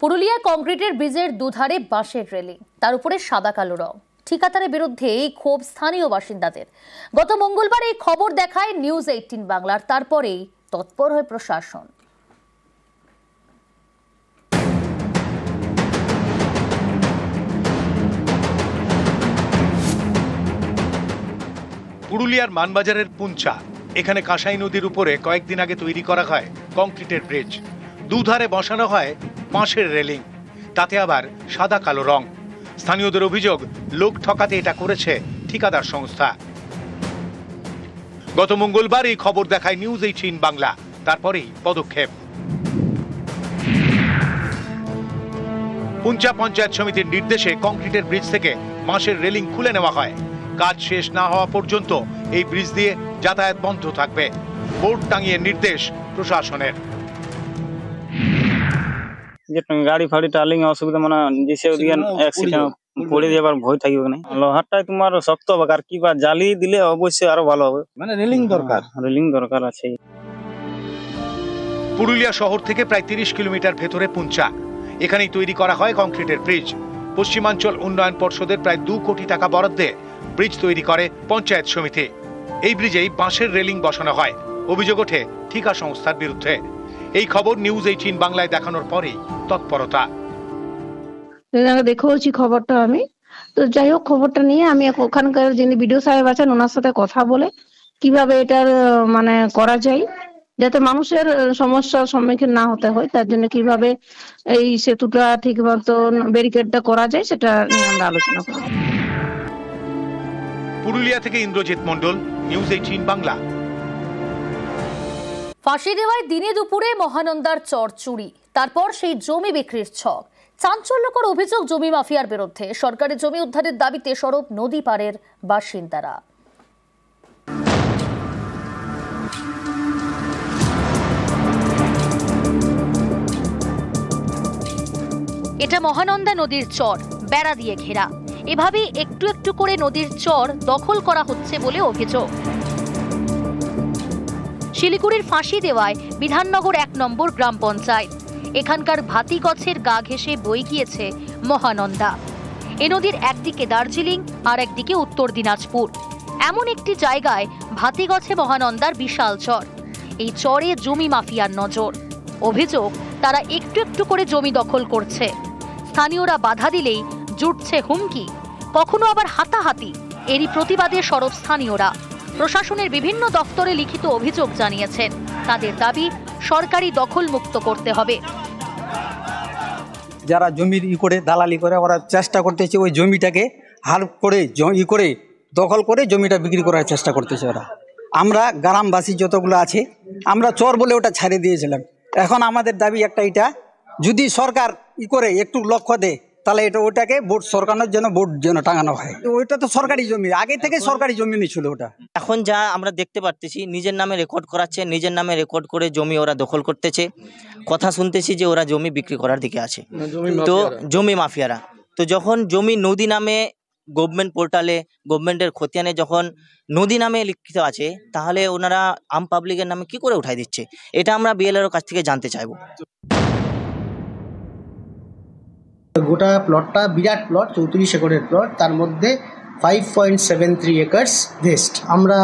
পুরুলিয়া কংক্রিটের ব্রিজের দুধারে বাঁশের রেলিং, তার উপরে সাদা কালো রং। ঠিকাদারের বিরুদ্ধে এই ক্ষোভ স্থানীয় বাসিন্দাদের। গত মঙ্গলবার এই খবর দেখায় নিউজ 18 বাংলার, তারপরেই তৎপর হয় প্রশাসন। পুরুলিয়ার মানবাজারের পুঞ্চা, এখানে কাঁসাই নদীর উপরে কয়েকদিন আগে তৈরি করা হয় কংক্রিটের ব্রিজ। দুধারে বসানো হয় বাঁশের রেলিং, তাতে আবার সাদা কালো রং। স্থানীয়দের অভিযোগ, লোক ঠকাতে এটা করেছে ঠিকাদার সংস্থা। গত মঙ্গলবার এই খবর দেখায় নিউজ 18 বাংলা, তারপরেই পদক্ষেপ। পুঞ্চা পঞ্চায়েত সমিতির নির্দেশে কংক্রিটের ব্রিজ থেকে বাঁশের রেলিং খুলে নেওয়া হয়। কাজ শেষ না হওয়া পর্যন্ত এই ব্রিজ দিয়ে যাতায়াত বন্ধ থাকবে। বোর্ড টাঙিয়ে নির্দেশ প্রশাসনের। গাড়ি ফাড়ি টার্লিং অসুবিধা মানে অ্যাক্সিডেন্ট পড়ে যাবার ভয় থাকবে না। লোহারটাই তোমার শক্ত হবে, আর কি বা জালি দিলে অবশ্যই আরো ভালো হবে। মানে রেলিং দরকার আছে। পুরুলিয়া শহর থেকে প্রায় 30 কিলোমিটার ভেতরে পুঞ্চা, এখানেই তৈরি করা হয় কংক্রিটের ব্রিজ। পশ্চিমাঞ্চল উন্নয়ন পর্ষদের প্রায় 2 কোটি টাকা বরাদ্দে ব্রিজ তৈরি করে পঞ্চায়েত সমিতি। এই ব্রিজেই বাঁশের রেলিং বসানো হয়। অভিযোগ ওঠে ঠিকা সংস্থার বিরুদ্ধে। এই খবর নিউজ 18 বাংলায় দেখানোর পরেই তৎপরতা। দেখেওছি খবরটা আমি, তো যাই হোক খবরটা নিয়ে আমি ওখানকার যিনি বিডিও সাহেব আছেন ওনার সাথে কথা বলে কিভাবে এটার মানে করা যায় যাতে মানুষের সমস্যার সম্মুখীন না হতে হয়, তার জন্য কিভাবে এই সেতুটা ঠিক মতো ব্যারিকেডটা করা যায় সেটা নিয়ে আমরা আলোচনা করব। পুরুলিয়া থেকে ইন্দ্রজিৎ মণ্ডল, নিউজ 18 বাংলা। ফাঁসি দেওয়ায় দিনে দুপুরে মহানন্দার চর চুরি, তারপর সেই জমি বিক্রির ছক। চাঞ্চল্যকর অভিযোগ জমি মাফিয়ার বিরুদ্ধে। সরকারি জমি উদ্ধারের দাবিতে সরব নদী পাড়ের বাসিন্দারা। এটা মহানন্দা নদীর চর, বেড়া দিয়ে ঘেরা। এভাবেই একটু একটু করে নদীর চর দখল করা হচ্ছে বলে অভিযোগ। শিলিগুড়ির ফাঁসি দেওয়ায় বিধাননগর 1 নম্বর গ্রাম পঞ্চায়েত। এখানকার ভাতিগছের গা ঘেঁষে বয়ে গিয়েছে মহানন্দা। এ নদীর একদিকে দার্জিলিং আর একদিকে উত্তর দিনাজপুর। এমন একটি জায়গায় ভাতিগছে মহানন্দার বিশাল চর। এই চরে জমি মাফিয়ার নজর। অভিযোগ, তারা একটু একটু করে জমি দখল করছে। স্থানীয়রা বাধা দিলেই জুটছে হুমকি, কখনো আবার হাতাহাতি। এরই প্রতিবাদে সরব স্থানীয়রা। প্রশাসনের বিভিন্ন দফতরে লিখিত অভিযোগ জানিয়েছেন। তাদের দাবি, সরকারি দখল মুক্ত করতে হবে। যারা জমির করে দালালি করে ওরা চেষ্টা করতেছে ওই জমিটাকে হাল্প করে করে দখল করে জমিটা বিক্রি করার চেষ্টা করতেছে ওরা। আমরা গ্রামবাসী যতগুলো আছে আমরা চর বলে ওটা ছাড়িয়ে দিয়েছিলাম। এখন আমাদের দাবি একটা, এটা যদি সরকার করে একটু লক্ষ্য দেয় তাহলে এটা ওটাকে বোর্ড সরকারের জন্য বোর্ড যেন টাঙানো হয়। ওইটা তো সরকারি জমি, আগে থেকে সরকারি জমি ছিল ওটা। এখন যা আমরা দেখতে পারতেছি, নিজের নামে রেকর্ড করাচ্ছে, নিজের নামে রেকর্ড করে জমি ওরা দখল করতেছে। কথা শুনতেছি যে ওরা জমি বিক্রি করার দিকে আছে, তো জমি মাফিয়ারা। তো যখন জমি নদী নামে গভর্নমেন্ট পোর্টালে গভর্নমেন্টের খতিয়ানে যখন নদী নামে লিখিত আছে, তাহলে ওনারা আম পাবলিকের নামে কি করে উঠাই দিচ্ছে? এটা আমরা বিএলআর কাছ থেকে জানতে চাইবো। গোটা প্লটটা বিরাট প্লট, 34 একরের প্লট, তার মধ্যে 5.73 একর্স ভেস্ট। আমরা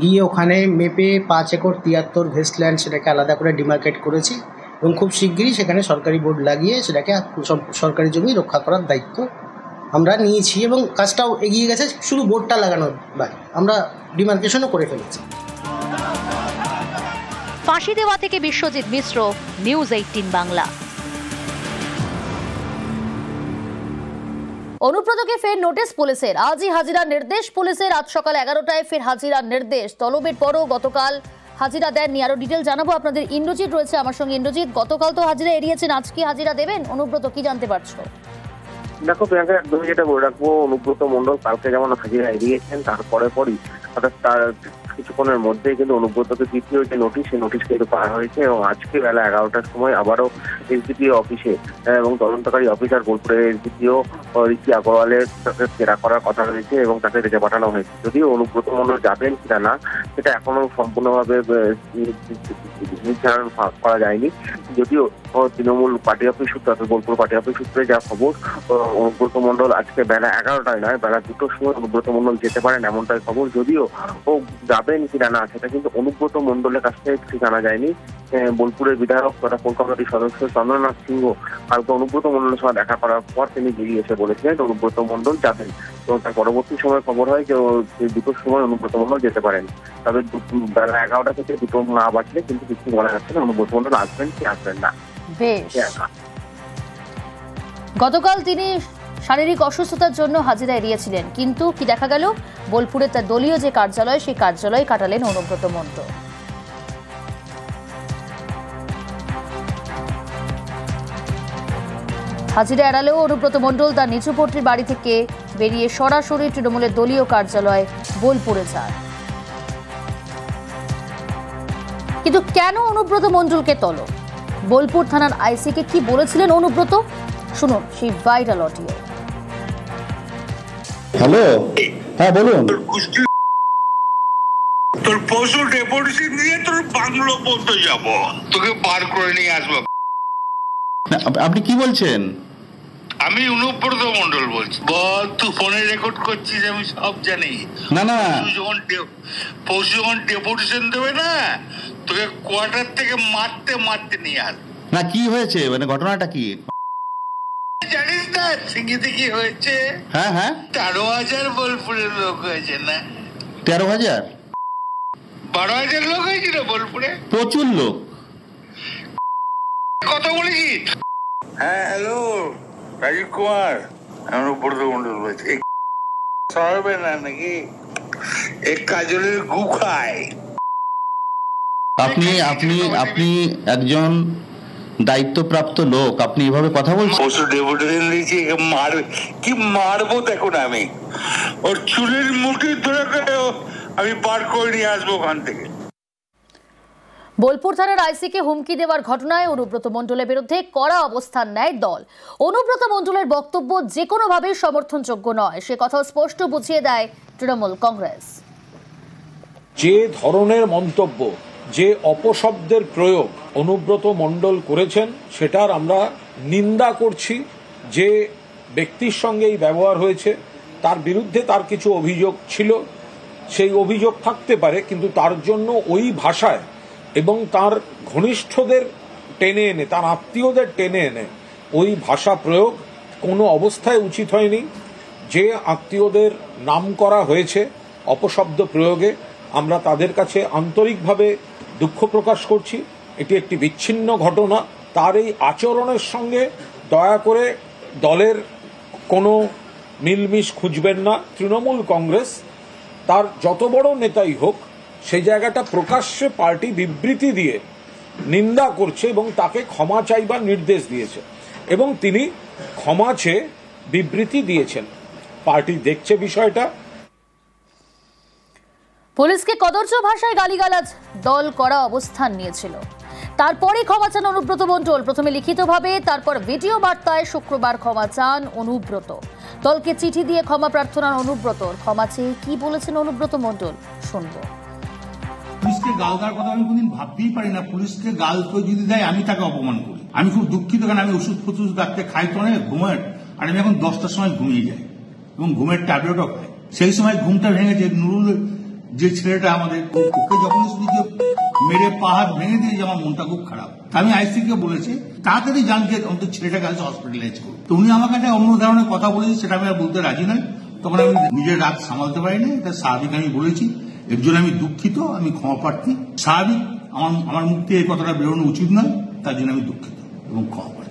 গিয়ে ওখানে মেপে 5 একর 73 ভেস্টল্যান্ড সেটাকে আলাদা করে ডিমার্কেট করেছি এবং খুব শিগগিরই সেখানে সরকারি বোর্ড লাগিয়ে সেটাকে সরকারি জমি রক্ষা করার দায়িত্ব আমরা নিয়েছি এবং কাজটাও এগিয়ে গেছে। শুধু বোর্ডটা লাগানোর বাকি, আমরা ডিমার্কেশনও করে ফেলেছি। ফাঁসি দেওয়া থেকে বিশ্বজিৎ মিশ্র, নিউজ 18 বাংলা। অনুব্রতকে ফের নোটিশ পুলিশের। আজই হাজিরার নির্দেশ পুলিশের। আজ সকাল 11টায় ফের হাজিরার নির্দেশ। তলবের পরও গতকাল হাজিরা দেননি। আরো ডিটেল জানাবো আপনাদের। ইন্দ্রজিৎ রয়েছে আমার সঙ্গে। ইন্দ্রজিৎ, গতকাল তো হাজিরা এড়িয়েছেন, আজ কি হাজিরা দেবেন অনুব্রত, কি জানতে পারছো? দেখো প্রিয়াঙ্কা, একদমই যেটা বলে রাখবো, অনুব্রত মণ্ডল কালকে যেমন হাজিরা এড়িয়েছেন, তারপরে পরই অর্থাৎ তার কিছুক্ষণের মধ্যেই কিন্তু অনুব্রতকে দ্বিতীয় যে নোটিশ, সেই নোটিশ কিন্তু পাওয়া হয়েছে এবং আজকে বেলা 11টার সময় আবারও এসডিপিও অফিসে এবং তদন্তকারী অফিসার বোলপুরের এসডিপিও ঋষি আগরওয়ালের জেরা করার কথা রয়েছে এবং তাকে ডেকে পাঠানো হয়েছে। যদিও অনুব্রত মণ্ডল যাবেন কিনা না সেটা এখনো সম্পূর্ণভাবে নির্ধারণ করা যায়নি। যদিও তৃণমূল পার্টি অফিস সূত্রে অর্থাৎ বোলপুর পার্টি অফিস সূত্রে যা খবর, অনুব্রত মণ্ডল আজকে বেলা 11টায় নয়, বেলা 2টোর সময় অনুব্রত মণ্ডল যেতে পারেন এমনটাই খবর। যদিও ও যাবেন কিনা না সেটা কিন্তু অনুব্রত মণ্ডলের কাছ থেকে কিছু জানা যায়নি। বোলপুরের বিধায়ক তথা কোর কমিটির সদস্য চন্দ্রনাথ সিংহ কালকে অনুব্রত মণ্ডলের সঙ্গে দেখা করার পর তিনি বেরিয়ে এসে বলেছিলেন অনুব্রত মণ্ডল যাবেন এবং তার পরবর্তী সময় খবর হয় যে 2টোর সময় অনুব্রত মণ্ডল যেতে পারেন। তবে বেলা 11টা থেকে 2টো না বাজলে কিন্তু কিছু বলা যাচ্ছে না অনুব্রত মণ্ডল আসবেন কি আসবেন না। বেশ, গতকাল তিনি শারীরিক অসুস্থতার জন্য হাজিরা এড়িয়েছিলেন, কিন্তু কি দেখা গেল, বোলপুরে তার দলীয় যে কার্যালয় সেই কার্যালয়ে কাটালেন অনুব্রত মণ্ডল। হাজিরা এড়ালেও অনুব্রত মণ্ডল তার নিচুপট্টির বাড়ি থেকে বেরিয়ে সরাসরি তৃণমূলের দলীয় কার্যালয় বোলপুরে যান। কিন্তু কেন অনুব্রত মণ্ডলকে তলব? বোলপুর থানার আইসিকে কি বলেছিলেন অনুব্রত, শুনুন সেই ভাইরাল অডিও। হ্যালো, হ্যাঁ বলুন। তোর পশু ডেপুটেশন দিয়ে তোর বাংলো পর্যন্ত যাব, তোকে বার করে নিয়ে আসবো। আপনি কি বলছেন? আমি অনুব্রত মণ্ডল বলছি। বল, তুই ফোনে রেকর্ড করছিস, আমি সব জানি। না না, পশু যখন ডেপুটেশন দেবে না, তোকে কোয়ার্টার থেকে মারতে মারতে নিয়ে আস। না কি হয়েছে, মানে ঘটনাটা কি জানিস না সিঙ্গিতে কি হয়েছে? হ্যাঁ হ্যাঁ, 13,000 বোলপুরের লোক হয়েছে না? 13,000 12,000 লোক হয়েছিল বোলপুরে, প্রচুর লোক। কত বলেছিস? হ্যাঁ হ্যালো, রাজীব কুমার, আমি অনুব্রত মণ্ডল বলছি। হবে না নাকি এক কাজলের গু খায়? আপনি আপনি আপনি একজন দায়িত্বপ্রাপ্ত লোক, আপনি এভাবে কথা বলছেন? পশু ডেপুটেশন দিয়েছি, মারবে কি মারবো দেখুন, আমি ওর চুলের মুঠি ধরে আমি বার করে নিয়ে আসবো ওখান থেকে। বোলপুর থানার আইসিকে হুমকি দেওয়ার ঘটনায় অনুব্রত মণ্ডলের বিরুদ্ধে কড়া অবস্থান নেয় দল। অনুব্রত মণ্ডলের বক্তব্য যে কোনোভাবেই সমর্থনযোগ্য নয়, সে কথা স্পষ্ট বুঝিয়ে দেয় তৃণমূল কংগ্রেস। যে ধরনের মন্তব্য, যে অপশব্দের প্রয়োগ অনুব্রত মণ্ডল করেছেন সেটার আমরা নিন্দা করছি। যে ব্যক্তির সঙ্গে এই ব্যবহার হয়েছে তার বিরুদ্ধে তার কিছু অভিযোগ ছিল, সেই অভিযোগ থাকতে পারে, কিন্তু তার জন্য ওই ভাষায় এবং তার ঘনিষ্ঠদের টেনে এনে, তার আত্মীয়দের টেনে এনে ওই ভাষা প্রয়োগ কোনো অবস্থায় উচিত হয়নি। যে আত্মীয়দের নাম করা হয়েছে অপশব্দ প্রয়োগে, আমরা তাদের কাছে আন্তরিকভাবে দুঃখ প্রকাশ করছি। এটি একটি বিচ্ছিন্ন ঘটনা। তার এই আচরণের সঙ্গে দয়া করে দলের কোনো মিলমিশ খুঁজবেন না। তৃণমূল কংগ্রেস তার যত বড় নেতাই হোক সেই জায়গাটা প্রকাশ্যে পার্টি বিবৃতি দিয়ে নিন্দা করছে এবং তাকে ক্ষমা চাইবার নির্দেশ দিয়েছে এবং তিনি ক্ষমা চেয়ে বিবৃতি দিয়েছেন। পার্টি দেখছে বিষয়টা। পুলিশকে কদর্য ভাষায় গালিগালাজ, দল কড়া অবস্থান নিয়েছিল। তারপরে ক্ষমা চান অনুব্রত মণ্ডল, প্রথমে লিখিতভাবে, তারপর ভিডিও বার্তায় শুক্রবার ক্ষমা চান অনুব্রত। দলকে চিঠি দিয়ে ক্ষমা প্রার্থনা অনুব্রতর। ক্ষমা চেয়ে কি বলেছেন অনুব্রত মণ্ডল, শুনবো। পুলিশকে গাল দেওয়ার কথা আমি কোনদিন ভাবতেই পারি না। পুলিশকে গাল তো যদি দেয় আমি তাকে অপমান করি। আমি খুব দুঃখিত, কারণ আমি ওষুধ ফষুধ ডাক্তার খাই তো অনেক ঘুমের, আর আমি এখন 10টার সময় ঘুমিয়ে যাই এবং ঘুমের ট্যাবলেটও খাই। সেই সময় ঘুমটা ভেঙেছে নুরুল, যে ছেলেটা আমাদের, ওকে যখন শুধু মেরে পা হাত ভেঙে দিয়েছে, আমার মনটা খুব খারাপ। আমি আইসিকে বলেছি তাড়াতাড়ি জানকে অন্তত ছেলেটাকে আজ হসপিটালাইজ করুন। তো উনি আমাকে একটা অন্য ধরনের কথা বলেছে, সেটা আমি আর বলতে রাজি নয়। তখন আমি নিজের রাগ সামালতে পারিনি, এটা স্বাভাবিক আমি বলেছি। এর জন্য আমি দুঃখিত, আমি ক্ষমা প্রার্থী। স্বাভাবিক আমার মুখ থেকে এই কথাটা বেরোনো উচিত নয়, তার জন্য আমি দুঃখিত এবং ক্ষমা প্রার্থী।